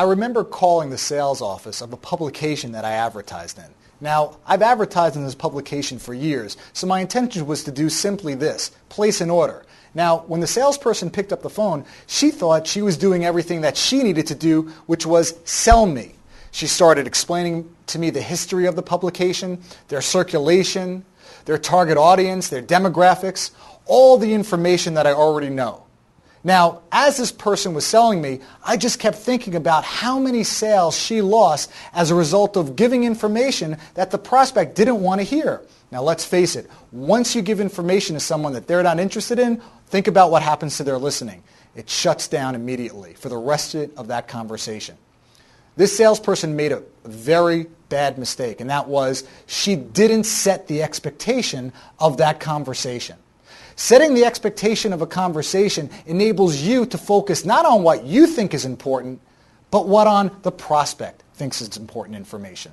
I remember calling the sales office of a publication that I advertised in. Now, I've advertised in this publication for years, so my intention was to do simply this, place an order. Now, when the salesperson picked up the phone, she thought she was doing everything that she needed to do, which was sell me. She started explaining to me the history of the publication, their circulation, their target audience, their demographics, all the information that I already know. Now, as this person was selling me, I just kept thinking about how many sales she lost as a result of giving information that the prospect didn't want to hear. Now, let's face it, once you give information to someone that they're not interested in, think about what happens to their listening. It shuts down immediately for the rest of that conversation. This salesperson made a very bad mistake, and that was she didn't set the expectation of that conversation. Setting the expectation of a conversation enables you to focus not on what you think is important, but what on the prospect thinks is important information.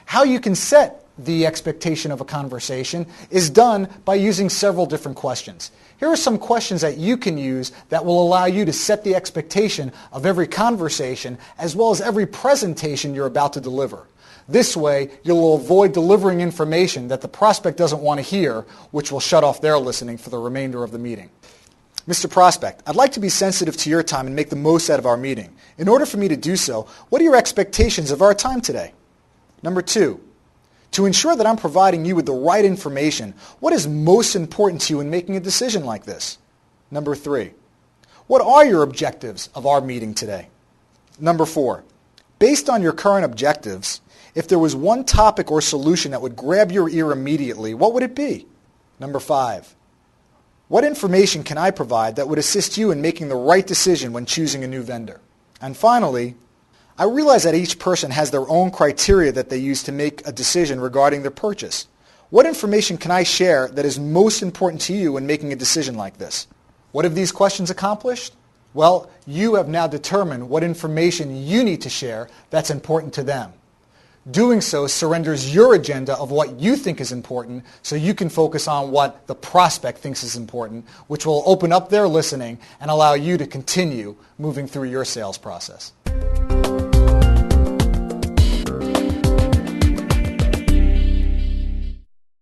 How you can set the expectation of a conversation is done by using several different questions. Here are some questions that you can use that will allow you to set the expectation of every conversation as well as every presentation you're about to deliver. This way, you'll avoid delivering information that the prospect doesn't want to hear, which will shut off their listening for the remainder of the meeting. Mr. Prospect, I'd like to be sensitive to your time and make the most out of our meeting. In order for me to do so, what are your expectations of our time today? Number 2, to ensure that I'm providing you with the right information, what is most important to you in making a decision like this? Number 3, what are your objectives of our meeting today? Number 4, based on your current objectives, if there was one topic or solution that would grab your ear immediately, what would it be? Number 5, what information can I provide that would assist you in making the right decision when choosing a new vendor? And finally, I realize that each person has their own criteria that they use to make a decision regarding their purchase. What information can I share that is most important to you when making a decision like this? What have these questions accomplished? Well, you have now determined what information you need to share that's important to them. Doing so surrenders your agenda of what you think is important so you can focus on what the prospect thinks is important, which will open up their listening and allow you to continue moving through your sales process.